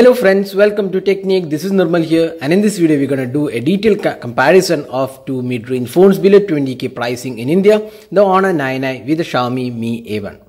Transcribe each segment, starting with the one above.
Hello friends, welcome to Technique. This is Nirmal here, and in this video we're going to do a detailed comparison of two mid-range phones below 20k pricing in India, the Honor 9i with the Xiaomi Mi A1.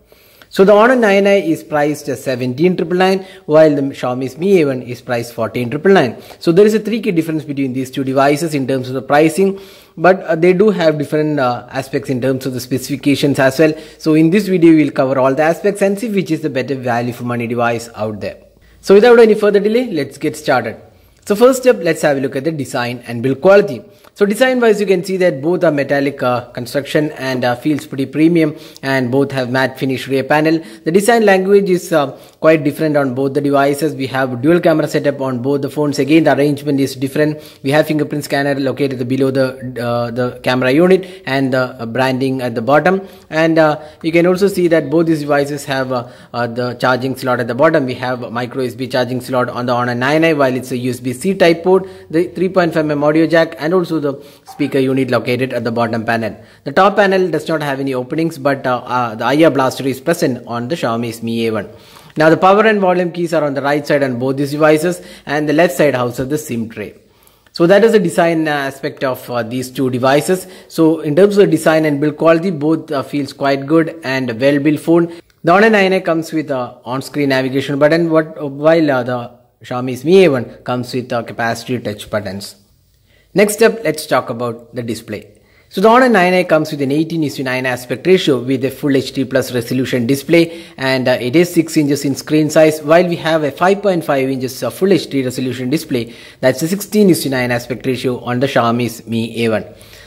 So the Honor 9i is priced at 17,999 while the Xiaomi's Mi A1 is priced 14,999. So there is a 3k difference between these two devices in terms of the pricing, but they do have different aspects in terms of the specifications as well. So in this video we'll cover all the aspects and see which is the better value for money device out there. So without any further delay, let's get started. So first step, let's have a look at the design and build quality. So design wise, you can see that both are metallic construction and feels pretty premium, and both have matte finish rear panel. The design language is quite different on both the devices. We have dual camera setup on both the phones. Again, the arrangement is different. We have fingerprint scanner located below the camera unit and the branding at the bottom. And you can also see that both these devices have the charging slot at the bottom. We have a micro USB charging slot on the Honor 9i, while it's a USB-C type port, the 3.5mm audio jack, and also the speaker unit located at the bottom panel. The top panel does not have any openings, but the IR blaster is present on the Xiaomi's Mi A1. Now the power and volume keys are on the right side on both these devices, and the left side houses the SIM tray. So that is the design aspect of these two devices. So in terms of design and build quality, both feels quite good and well built phone. The Honor 9i comes with a on-screen navigation button, while the Xiaomi's Mi A1 comes with capacitive touch buttons. Next up, let's talk about the display. So the Honor 9i comes with an 18:9 aspect ratio with a full HD plus resolution display, and it is 6 inches in screen size, while we have a 5.5 inches full HD resolution display. That's a 16:9 aspect ratio on the Xiaomi's Mi A1.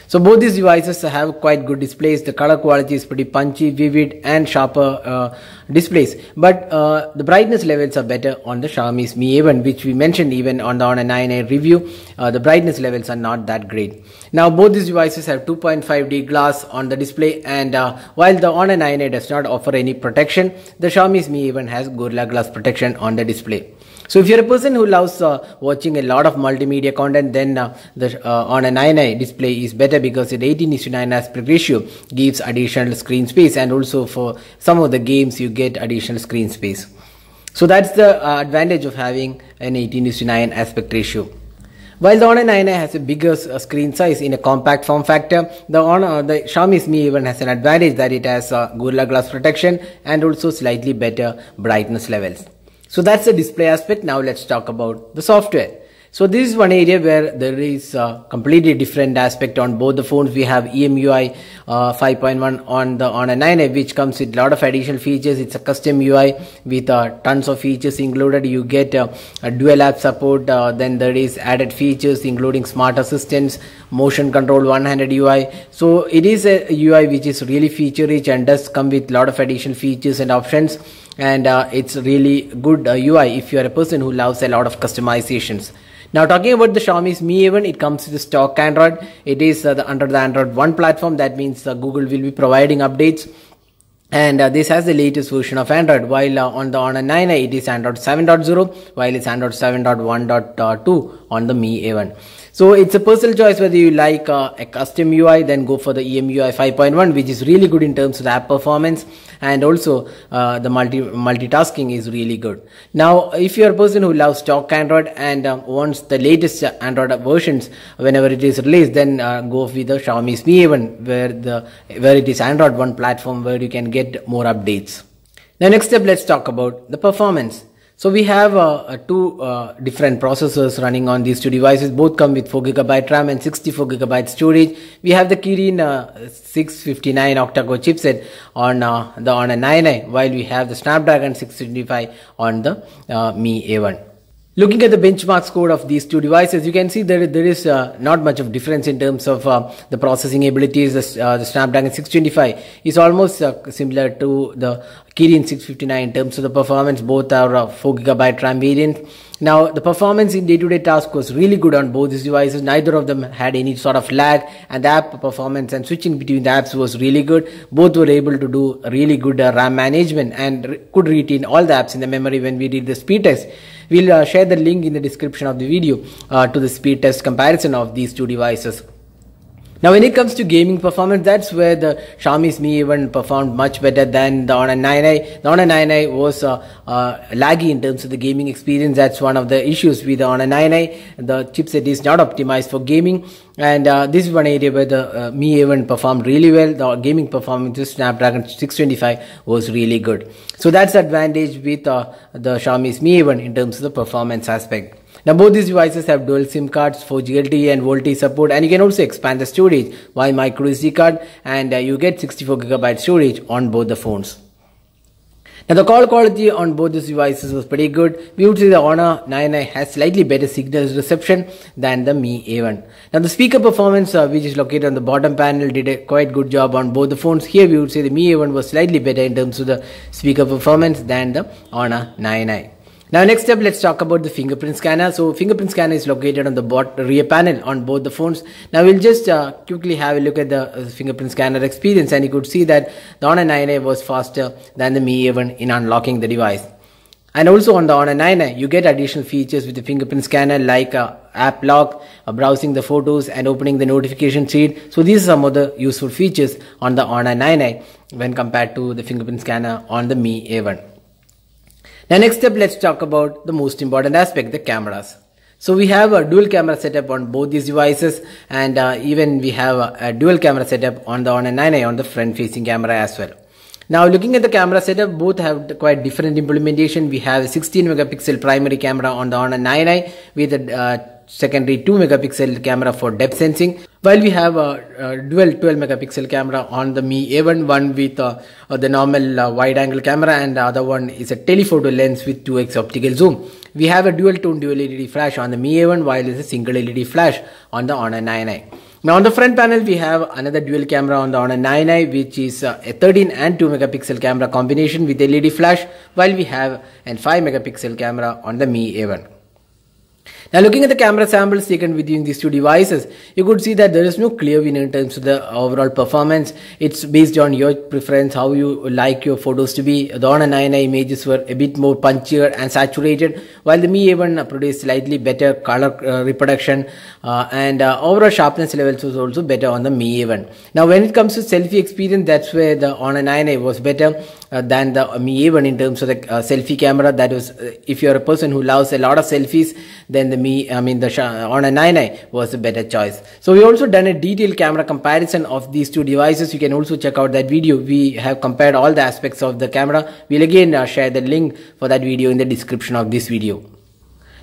So both these devices have quite good displays. The color quality is pretty punchy, vivid and sharper displays, but the brightness levels are better on the Xiaomi's Mi A1, which we mentioned even on the Honor 9i review. The brightness levels are not that great. Now both these devices have 2.5D glass on the display, and while the Honor 9i does not offer any protection, the Xiaomi's Mi A1 has Gorilla Glass protection on the display. So if you're a person who loves watching a lot of multimedia content, then the Honor 9i display is better because the 18:9 aspect ratio gives additional screen space, and also for some of the games you get additional screen space. So that's the advantage of having an 18:9 aspect ratio. While the Honor 9i has a bigger screen size in a compact form factor, the Xiaomi's Mi A1 has an advantage that it has Gorilla Glass protection and also slightly better brightness levels. So that's the display aspect. Now let's talk about the software. So this is one area where there is a completely different aspect on both the phones. We have EMUI 5.1 on the Honor 9i, which comes with a lot of additional features. It's a custom UI with tons of features included. You get a dual app support, then there is added features including smart assistants, motion control, one-handed UI. So it is a UI which is really feature rich and does come with a lot of additional features and options. And it's really good UI if you are a person who loves a lot of customizations. Now talking about the Xiaomi's Mi A1, it comes with the stock Android. It is under the Android 1 platform. That means Google will be providing updates. And this has the latest version of Android, while on the Honor 9i it is Android 7.0, while it's Android 7.1.2 on the Mi A1. So it's a personal choice whether you like a custom UI, then go for the EMUI 5.1, which is really good in terms of the app performance, and also the multitasking is really good. Now if you're a person who loves stock Android and wants the latest Android versions whenever it is released, then go with the Xiaomi's Mi A1, where it is Android 1 platform, where you can get more updates. Now next step, let's talk about the performance. So we have two different processors running on these two devices. Both come with 4GB RAM and 64GB storage. We have the Kirin 659 octa-core chipset on the Honor 9i, while we have the Snapdragon 625 on the Mi A1. Looking at the benchmark score of these two devices, you can see there is not much of difference in terms of the processing abilities. The Snapdragon 625 is almost similar to the Kirin 659 in terms of the performance. Both are 4GB RAM variant. Now the performance in day-to-day task was really good on both these devices. Neither of them had any sort of lag, and the app performance and switching between the apps was really good. Both were able to do really good RAM management and could retain all the apps in the memory when we did the speed test. We'll share the link in the description of the video to the speed test comparison of these two devices. Now when it comes to gaming performance, that's where the Xiaomi's Mi A1 performed much better than the Honor 9i. The Honor 9i was laggy in terms of the gaming experience. That's one of the issues with the Honor 9i. The chipset is not optimized for gaming, and this is one area where the Mi A1 performed really well. The gaming performance with Snapdragon 625 was really good. So that's the advantage with the Xiaomi's Mi A1 in terms of the performance aspect. Now both these devices have dual SIM cards, 4G LTE and VoLTE support, and you can also expand the storage via micro SD card, and you get 64GB storage on both the phones. Now the call quality on both these devices was pretty good. We would say the Honor 9i has slightly better signal reception than the Mi A1. Now the speaker performance, which is located on the bottom panel, did a quite good job on both the phones. Here we would say the Mi A1 was slightly better in terms of the speaker performance than the Honor 9i. Now next up, let's talk about the fingerprint scanner. So fingerprint scanner is located on the rear panel on both the phones. Now we'll just quickly have a look at the fingerprint scanner experience, and you could see that the Honor 9i was faster than the Mi A1 in unlocking the device. And also on the Honor 9i, you get additional features with the fingerprint scanner like app lock, browsing the photos and opening the notification sheet. So these are some of the useful features on the Honor 9i when compared to the fingerprint scanner on the Mi A1. Now next up, let's talk about the most important aspect, the cameras. So we have a dual camera setup on both these devices, and even we have a dual camera setup on the Honor 9i on the front facing camera as well. Now looking at the camera setup, both have quite different implementation. We have a 16 megapixel primary camera on the Honor 9i with a secondary 2 megapixel camera for depth sensing, while we have a dual 12 megapixel camera on the Mi A1, one with the normal wide angle camera, and the other one is a telephoto lens with 2x optical zoom. We have a dual tone dual LED flash on the Mi A1, while there is a single LED flash on the Honor 9i. Now on the front panel, we have another dual camera on the Honor 9i, which is a 13 and 2 megapixel camera combination with LED flash, while we have a 5 megapixel camera on the Mi A1. Now looking at the camera samples taken within these two devices, you could see that there is no clear winner in terms of the overall performance. It's based on your preference, how you like your photos to be. The Honor 9i images were a bit more punchier and saturated, while the Mi A1 produced slightly better color reproduction, and overall sharpness levels was also better on the Mi A1. Now when it comes to selfie experience, that's where the Honor 9i was better than the Mi A1 in terms of the selfie camera. That was, if you're a person who loves a lot of selfies, then the Honor 9i was a better choice. So we also done a detailed camera comparison of these two devices. You can also check out that video. We have compared all the aspects of the camera. We'll again share the link for that video in the description of this video.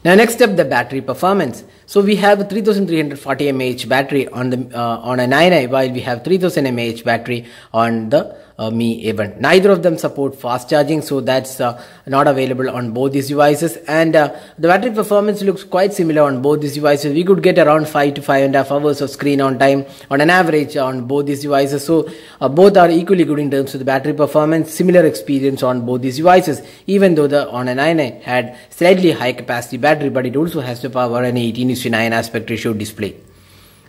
Now next up, the battery performance. So we have a 3340 mAh battery on the Honor 9i, while we have 3000 mAh battery on the Mi A1. Neither of them support fast charging, so that's not available on both these devices, and the battery performance looks quite similar on both these devices. We could get around 5 to 5.5 hours of screen on time on an average on both these devices. So both are equally good in terms of the battery performance. Similar experience on both these devices, even though the Honor 9i had slightly high capacity battery, but it also has to power an 18:9 aspect ratio display.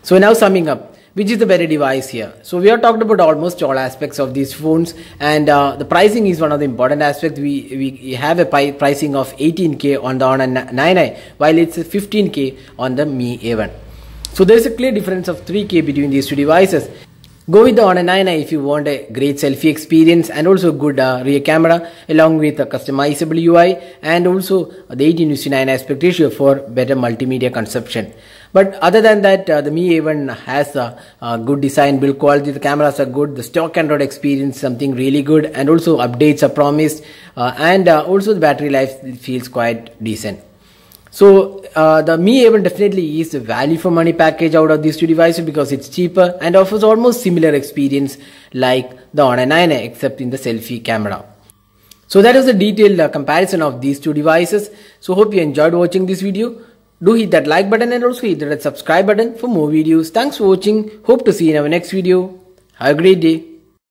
So now summing up, which is the better device here? So we have talked about almost all aspects of these phones, and the pricing is one of the important aspects. We have a pricing of 18K on the Honor 9i, while it's 15K on the Mi A1. So there is a clear difference of 3K between these two devices. Go with the Honor 9i if you want a great selfie experience and also good rear camera, along with a customizable UI and also the 18:9 aspect ratio for better multimedia consumption. But other than that, the Mi A1 has a good design, build quality, the cameras are good, the stock Android experience something really good, and also updates are promised, and also the battery life feels quite decent. So the Mi A1 definitely is a value for money package out of these two devices because it's cheaper and offers almost similar experience like the Honor 9i except in the selfie camera. So that is a detailed comparison of these two devices. So hope you enjoyed watching this video. Do hit that like button and also hit that subscribe button for more videos. Thanks for watching. Hope to see you in our next video. Have a great day.